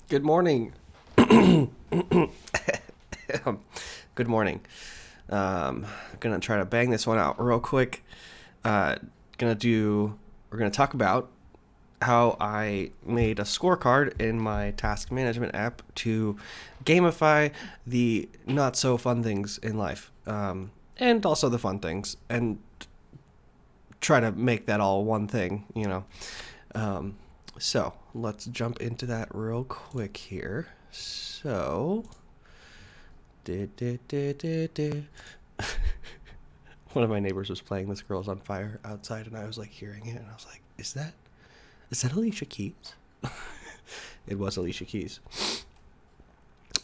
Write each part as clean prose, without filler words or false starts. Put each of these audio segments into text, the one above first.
Good morning. Good morning. Gonna try to bang this one out real quick. Uh, we're gonna talk about how I made a scorecard in my task management app to gamify the not so fun things in life, and also the fun things, and try to make that all one thing. So let's jump into that real quick here. So, one of my neighbors was playing "This Girl's on Fire" outside, and I was like hearing it, and I was like, "Is that Alicia Keys?" It was Alicia Keys.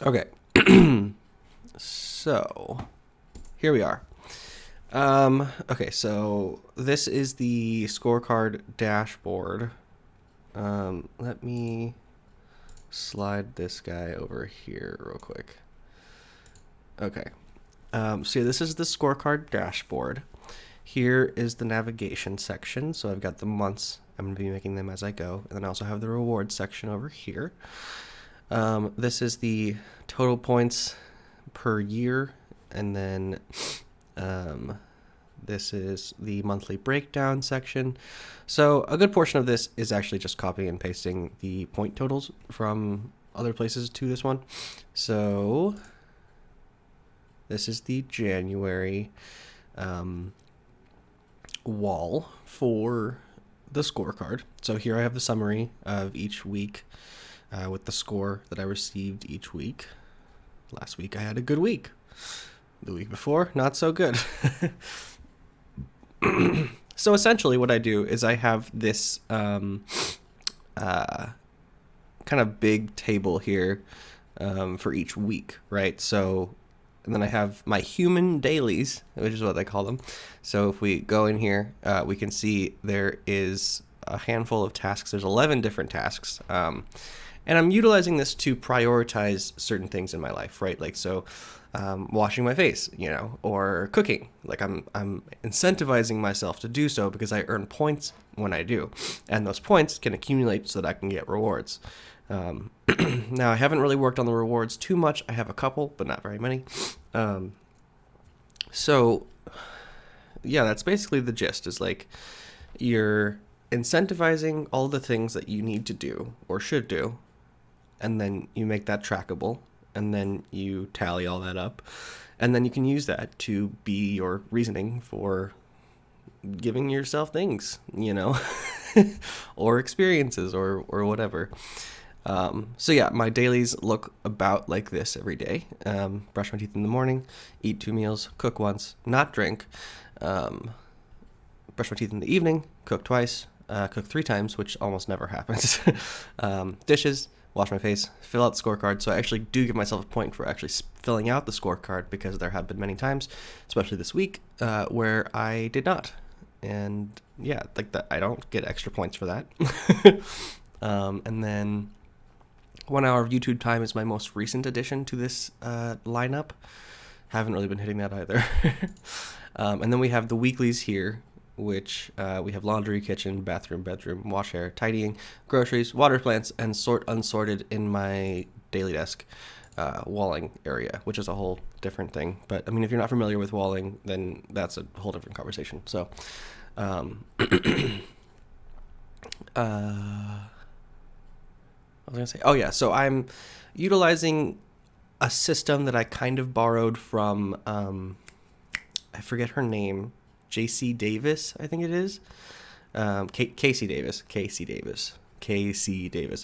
Okay, so here we are. Okay, so this is the scorecard dashboard. Let me slide this guy over here real quick. Okay. So this is the scorecard dashboard. Here is the navigation section. So I've got the months. I'm going to be making them as I go. And then I also have the rewards section over here. This is the total points per year. And then this is the monthly breakdown section. So a good portion of this is actually just copying and pasting the point totals from other places to this one. So this is the January wall for the scorecard. So here I have the summary of each week with the score that I received each week. Last week I had a good week. The week before, not so good. So essentially what I do is I have this kind of big table here for each week, right? So, and then I have my human dailies, which is what they call them. So if we go in here, we can see there is a handful of tasks. There's 11 different tasks. And I'm utilizing this to prioritize certain things in my life, right? Like, so washing my face, or cooking. Like I'm incentivizing myself to do so because I earn points when I do. And those points can accumulate so that I can get rewards. Now, I haven't really worked on the rewards too much. I have a couple, but not very many. So, yeah, that's basically the gist, is like you're incentivizing all the things that you need to do or should do, and then you make that trackable, and then you tally all that up, and then you can use that to be your reasoning for giving yourself things, or experiences or whatever. So yeah, my dailies look about like this every day. Brush my teeth in the morning, eat 2 meals, cook once, not drink, brush my teeth in the evening, cook twice, cook 3 times, which almost never happens, dishes, wash my face, fill out the scorecard. So I actually do give myself a point for actually filling out the scorecard, because there have been many times, especially this week, where I did not. And yeah, like that, I don't get extra points for that. And then 1 hour of YouTube time is my most recent addition to this lineup. Haven't really been hitting that either. And then we have the weeklies here, which we have laundry, kitchen, bathroom, bedroom, wash hair, tidying, groceries, water plants, and sort unsorted in my daily desk walling area, which is a whole different thing. But I mean, if you're not familiar with walling, then that's a whole different conversation. So I was going to say, oh yeah, so I'm utilizing a system that I kind of borrowed from, I forget her name, JC Davis, I think it is. Casey Davis.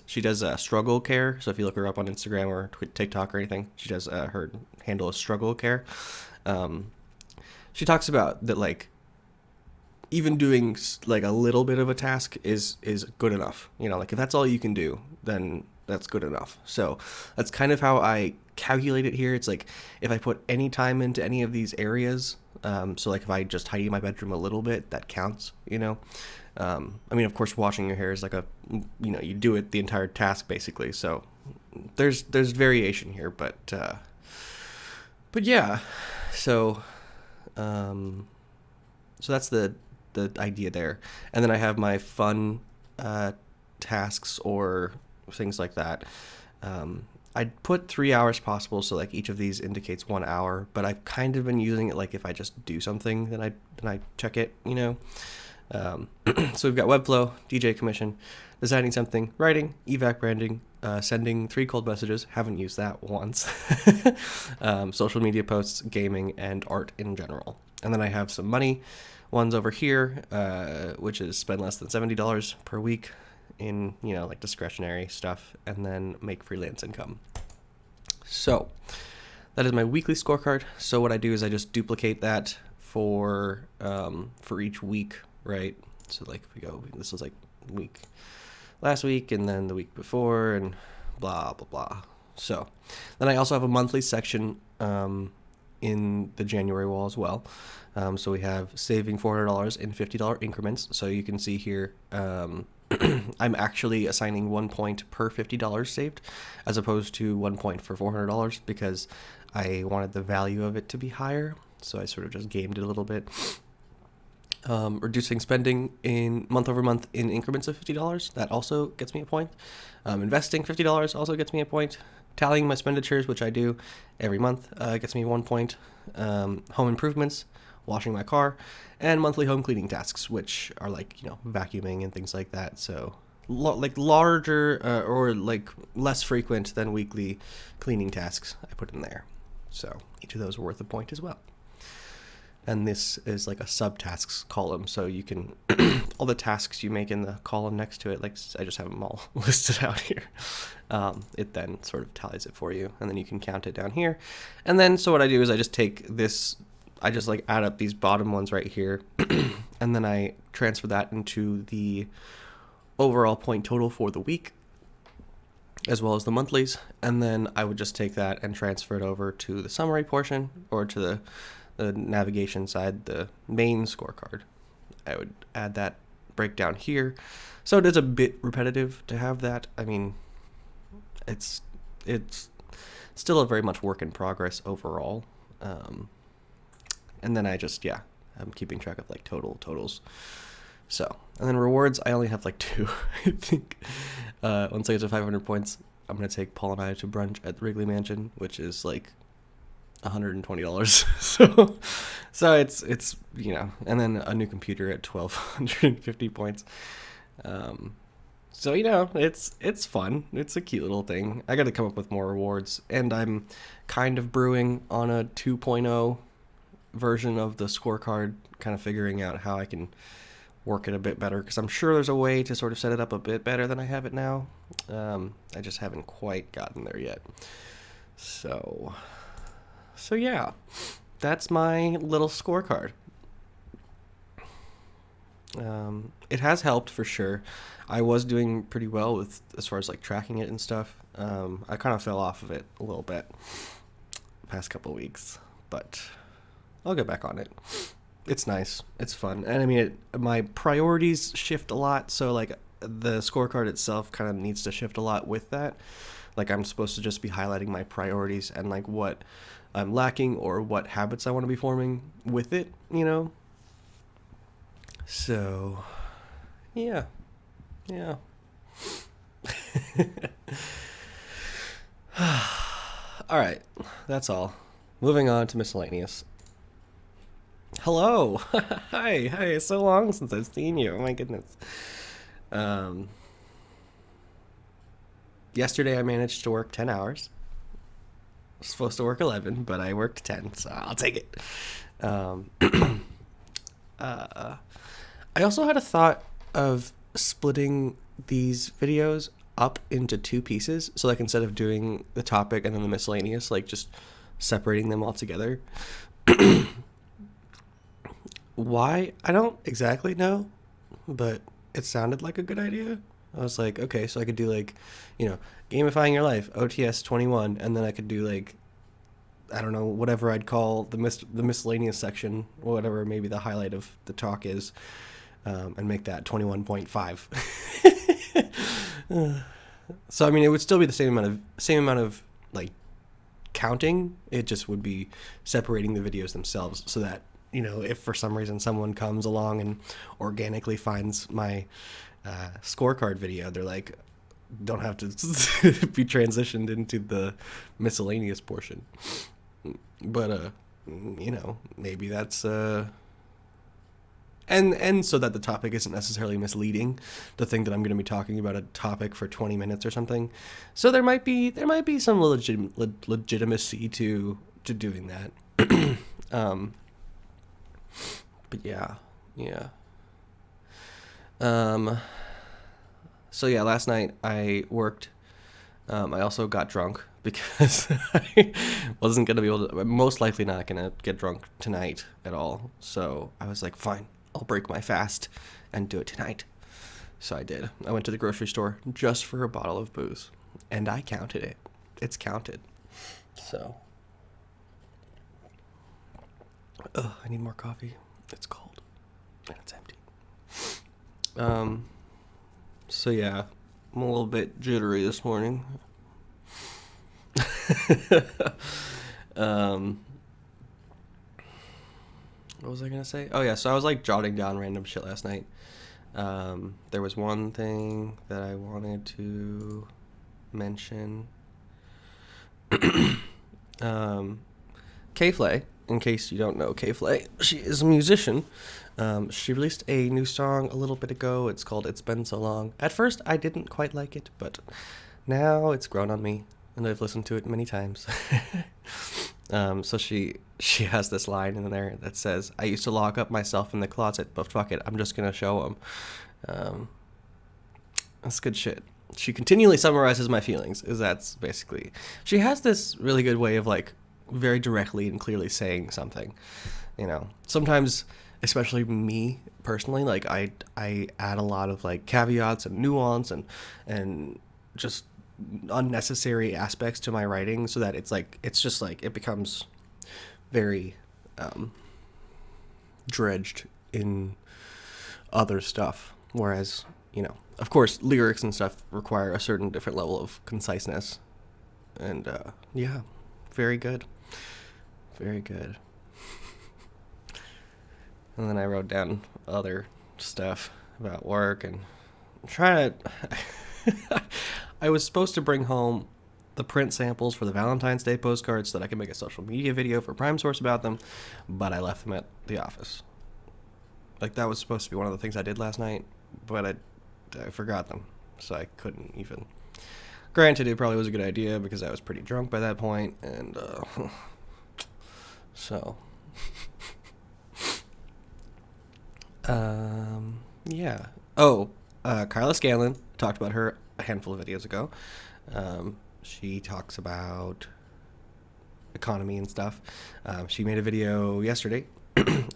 She does struggle care. So if you look her up on Instagram or TikTok or anything, she does, her handle is struggle care. She talks about that, like, even doing like a little bit of a task is good enough. Like if that's all you can do, then that's good enough. So that's kind of how I calculate it here. It's like if I put any time into any of these areas, so like if I just tidy my bedroom a little bit, that counts. I mean, of course, washing your hair is like you do it the entire task basically. So there's variation here, but yeah. So that's the idea there. And then I have my fun tasks or things like that. I put 3 hours possible, so like each of these indicates 1 hour, but I've kind of been using it like if I just do something, then I check it, you know. So we've got Webflow, DJ commission, designing something, writing, evac branding, sending 3 cold messages, haven't used that once, social media posts, gaming, and art in general. And then I have some money ones over here, which is spend less than $70 per week in, you know, like discretionary stuff, and then make freelance income. So that is my weekly scorecard. So what I do is I just duplicate that for each week, right? So like if we go, this was like last week, and then the week before, and blah blah blah. So then I also have a monthly section in the January wall as well. So we have saving $400 in $50 increments. So you can see here, I'm actually assigning 1 point per $50 saved, as opposed to 1 point for $400, because I wanted the value of it to be higher. So I sort of just gamed it a little bit. Reducing spending in month over month in increments of $50, that also gets me a point. Investing $50 also gets me a point. Tallying my expenditures, which I do every month, gets me 1 point. Home improvements, washing my car, and monthly home cleaning tasks, which are like, you know, vacuuming and things like that. So like larger or like less frequent than weekly cleaning tasks I put in there. So each of those are worth a point as well. And this is like a subtasks column, so you can all the tasks you make in the column next to it, like I just have them all listed out here. It then sort of tallies it for you, and then you can count it down here. And then so what I do is I just take this, I just like add up these bottom ones right here, and then I transfer that into the overall point total for the week, as well as the monthlies. And then I would just take that and transfer it over to the summary portion, or to the navigation side, the main scorecard. I would add that breakdown here. So it is a bit repetitive to have that. I mean, it's still a very much work in progress overall. And then I just, I'm keeping track of like totals. So, and then rewards, I only have like 2, I think. Once I get to 500 points, I'm going to take Paul and I to brunch at the Wrigley Mansion, which is like $120. so it's you know, and then a new computer at 1,250 points. So, you know, it's fun. It's a cute little thing. I got to come up with more rewards, and I'm kind of brewing on a 2.0 version of the scorecard, kind of figuring out how I can work it a bit better, because I'm sure there's a way to sort of set it up a bit better than I have it now. I just haven't quite gotten there yet. So yeah, that's my little scorecard. It has helped for sure. I was doing pretty well with as far as like tracking it and stuff. I kind of fell off of it a little bit the past couple of weeks, but I'll get back on it. It's nice. It's fun. And I mean, my priorities shift a lot. So like the scorecard itself kind of needs to shift a lot with that. Like I'm supposed to just be highlighting my priorities and like what I'm lacking or what habits I want to be forming with it, you know? So, yeah. All right, that's all. Moving on to miscellaneous. Hello. Hi, it's so long since I've seen you. Oh my goodness. Yesterday I managed to work 10 hours. I was supposed to work 11, but I worked 10, so I'll take it. I also had a thought of splitting these videos up into 2 pieces. So like instead of doing the topic and then the miscellaneous, like just separating them all together. Why? I don't exactly know, but it sounded like a good idea. I was like, okay, so I could do like, you know, Gamifying Your Life, OTS 21, and then I could do like, I don't know, whatever I'd call the miscellaneous section, or whatever maybe the highlight of the talk is, and make that 21.5. So I mean, it would still be the same amount of like counting. It just would be separating the videos themselves, so that, you know, if for some reason someone comes along and organically finds my scorecard video, they're like, don't have to be transitioned into the miscellaneous portion. But maybe that's and so that the topic isn't necessarily misleading, to think that I'm going to be talking about a topic for 20 minutes or something. So there might be some legitimacy to doing that. But yeah. So yeah, last night I worked. I also got drunk because I wasn't going to be able to, most likely not going to get drunk tonight at all. So I was like, fine, I'll break my fast and do it tonight. So I did. I went to the grocery store just for a bottle of booze, and I counted it. It's counted. So, I need more coffee. It's cold and it's empty. So yeah, I'm a little bit jittery this morning. What was I gonna say? Oh yeah, so I was like jotting down random shit last night. There was one thing that I wanted to mention. K-Flay, in case you don't know K-Flay, she is a musician. She released a new song a little bit ago. It's called It's Been So Long. At first, I didn't quite like it, but now it's grown on me, and I've listened to it many times. So she has this line in there that says, "I used to lock up myself in the closet, but fuck it, I'm just gonna show them." That's good shit. She continually summarizes my feelings. That's basically, she has this really good way of like very directly and clearly saying something. Sometimes, especially me personally, like I add a lot of like caveats and nuance and just unnecessary aspects to my writing, so that it's just like it becomes very dredged in other stuff. Whereas, of course, lyrics and stuff require a certain different level of conciseness. And yeah, very good. Very good. And then I wrote down other stuff about work and trying to. I was supposed to bring home the print samples for the Valentine's Day postcards so that I could make a social media video for Prime Source about them, but I left them at the office. Like, that was supposed to be one of the things I did last night, but I forgot them, so I couldn't even. Granted, it probably was a good idea because I was pretty drunk by that point, and so. Yeah. Oh, Kyla Scanlon, talked about her a handful of videos ago. She talks about economy and stuff. She made a video yesterday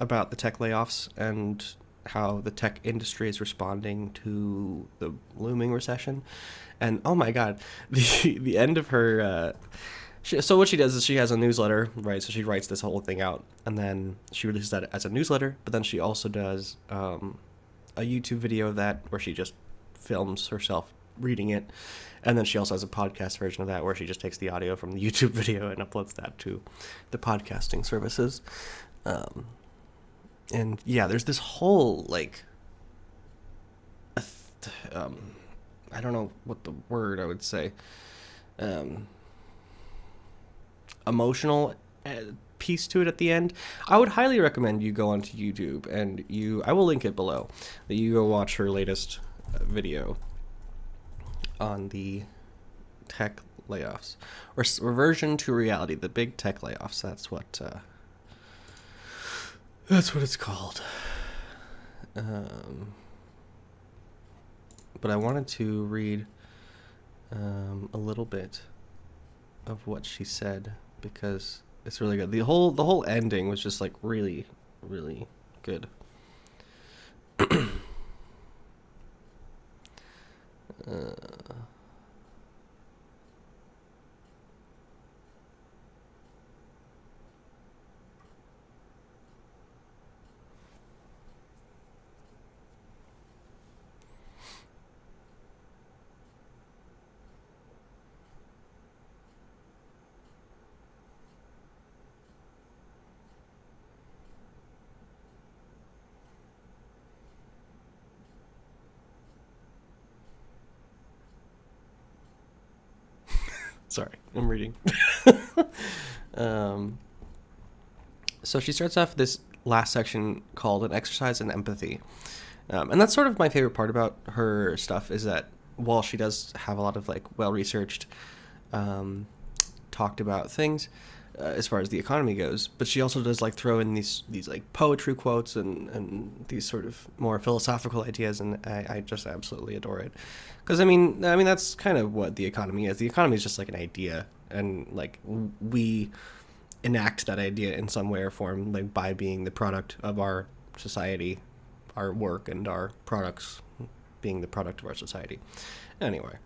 about the tech layoffs and how the tech industry is responding to the looming recession. And oh my god, the end of her. So what she does is she has a newsletter, right? So she writes this whole thing out, and then she releases that as a newsletter. But then she also does a YouTube video of that where she just films herself reading it, and then she also has a podcast version of that where she just takes the audio from the YouTube video and uploads that to the podcasting services. And yeah, there's this whole like, I don't know what the word I would say. Emotional piece to it at the end. I would highly recommend you go onto YouTube and I will link it below, that you go watch her latest video on the tech layoffs, or reversion to reality, the big tech layoffs. That's what it's called. But I wanted to read a little bit of what she said because it's really good. The whole ending was just like really, really good. Sorry, I'm reading. um, so she starts off this last section called An Exercise in Empathy. And that's sort of my favorite part about her stuff, is that while she does have a lot of like well-researched, talked about things as far as the economy goes, but she also does like throw in these like poetry quotes and these sort of more philosophical ideas, and I just absolutely adore it. Because I mean that's kind of what the economy is. The economy is just like an idea, and like we enact that idea in some way or form, like by being the product of our society, our work, and our products being the product of our society. Anyway,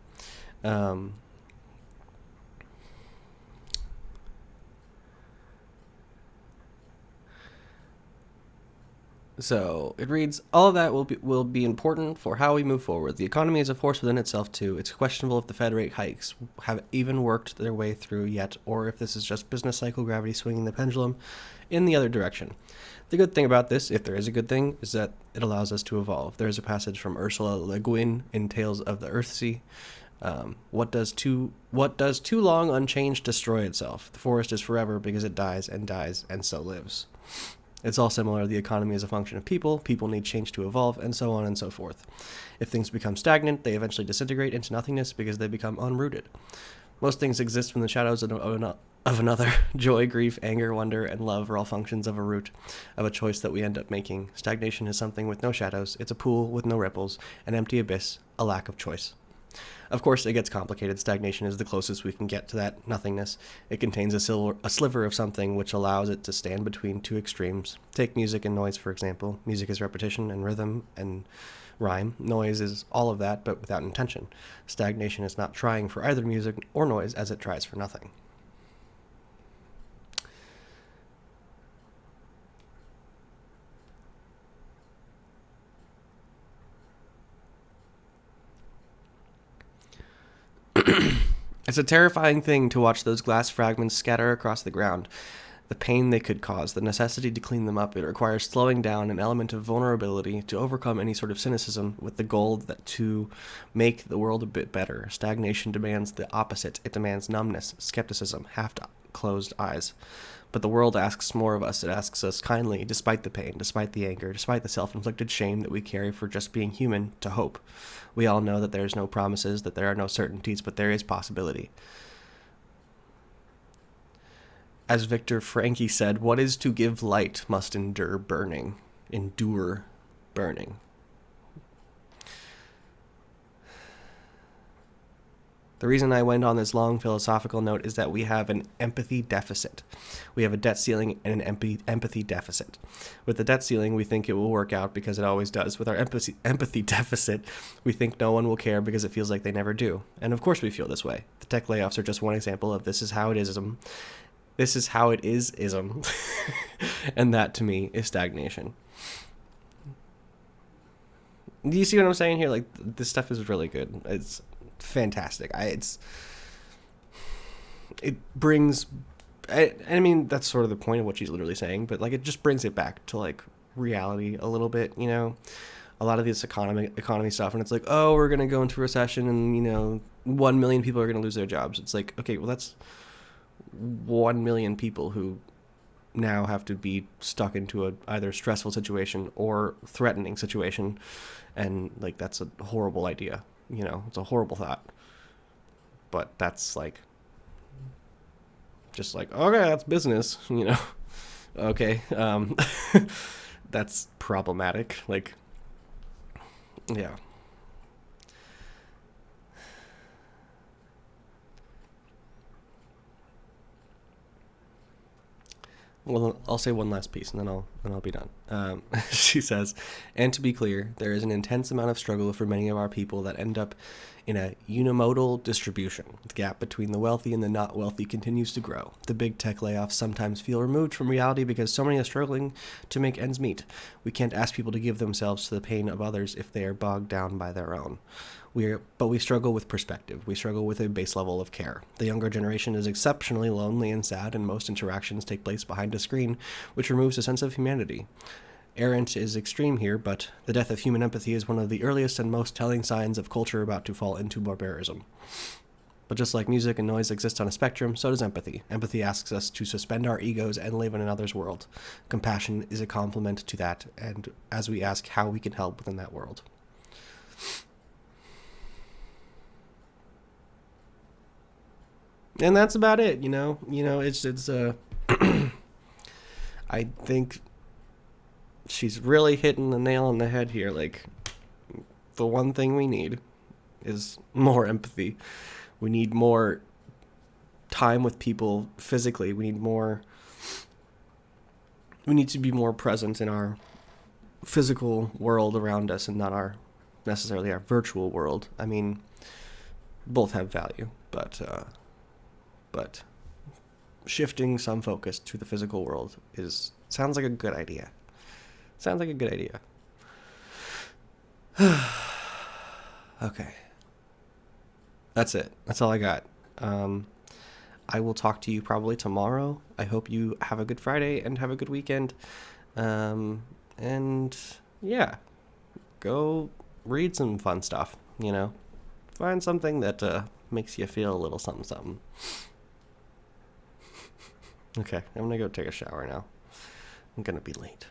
so it reads, all of that will be important for how we move forward. The economy is a force within itself, too. It's questionable if the Fed rate hikes have even worked their way through yet, or if this is just business cycle gravity swinging the pendulum in the other direction. The good thing about this, if there is a good thing, is that it allows us to evolve. There is a passage from Ursula Le Guin in Tales of the Earthsea. What does too long unchanged destroy itself? The forest is forever because it dies, and so lives. It's all similar. The economy is a function of people. People need change to evolve, and so on and so forth. If things become stagnant, they eventually disintegrate into nothingness because they become unrooted. Most things exist from the shadows of another. Joy, grief, anger, wonder, and love are all functions of a root, of a choice that we end up making. Stagnation is something with no shadows. It's a pool with no ripples, an empty abyss, a lack of choice. Of course, it gets complicated. Stagnation is the closest we can get to that nothingness. It contains a sliver of something which allows it to stand between two extremes. Take music and noise, for example. Music is repetition and rhythm and rhyme. Noise is all of that, but without intention. Stagnation is not trying for either music or noise as it tries for nothing. It's a terrifying thing to watch those glass fragments scatter across the ground. The pain they could cause, the necessity to clean them up, it requires slowing down, an element of vulnerability to overcome any sort of cynicism with the goal that to make the world a bit better. Stagnation demands the opposite. It demands numbness, skepticism, half-closed eyes. But the world asks more of us. It asks us kindly, despite the pain, despite the anger, despite the self-inflicted shame that we carry for just being human, to hope. We all know that there's no promises, that there are no certainties, but there is possibility. As Viktor Frankl said, what is to give light must endure burning. Endure burning. The reason I went on this long philosophical note is that we have an empathy deficit. We have a debt ceiling and an empathy deficit. With the debt ceiling, we think it will work out because it always does. With our empathy deficit, we think no one will care because it feels like they never do. And of course we feel this way. The tech layoffs are just one example of this is how it is-ism. This is how it is-ism. And that, to me, is stagnation. Do you see what I'm saying here? Like, this stuff is really good. It's fantastic. It brings, I mean, that's sort of the point of what she's literally saying, but like it just brings it back to like reality a little bit, you know. A lot of this economy stuff, and it's like, oh, we're gonna go into recession, and you know, 1 million people are gonna lose their jobs. It's like, okay, well, that's 1 million people who now have to be stuck into a either stressful situation or threatening situation, and like that's a horrible idea. You know, it's a horrible thought. But that's like, just like, okay, that's business, you know. Okay, that's problematic. Like, yeah. Well, I'll say one last piece, and then I'll be done. She says, and to be clear, there is an intense amount of struggle for many of our people that end up in a unimodal distribution. The gap between the wealthy and the not wealthy continues to grow. The big tech layoffs sometimes feel removed from reality because so many are struggling to make ends meet. We can't ask people to give themselves to the pain of others if they are bogged down by their own. But we struggle with perspective. We struggle with a base level of care. The younger generation is exceptionally lonely and sad, and most interactions take place behind a screen, which removes a sense of humanity. Errant is extreme here, but the death of human empathy is one of the earliest and most telling signs of culture about to fall into barbarism. But just like music and noise exist on a spectrum, so does empathy. Empathy asks us to suspend our egos and live in another's world. Compassion is a complement to that, and as we ask how we can help within that world. And that's about it, it's I think she's really hitting the nail on the head here. Like, the one thing we need is more empathy. We need more time with people physically. We need to be more present in our physical world around us and not necessarily our virtual world. I mean, both have value, but shifting some focus to the physical world sounds like a good idea. Okay. That's it. That's all I got. I will talk to you probably tomorrow. I hope you have a good Friday and have a good weekend. And yeah, go read some fun stuff, Find something that makes you feel a little something, something. Okay, I'm going to go take a shower now. I'm going to be late.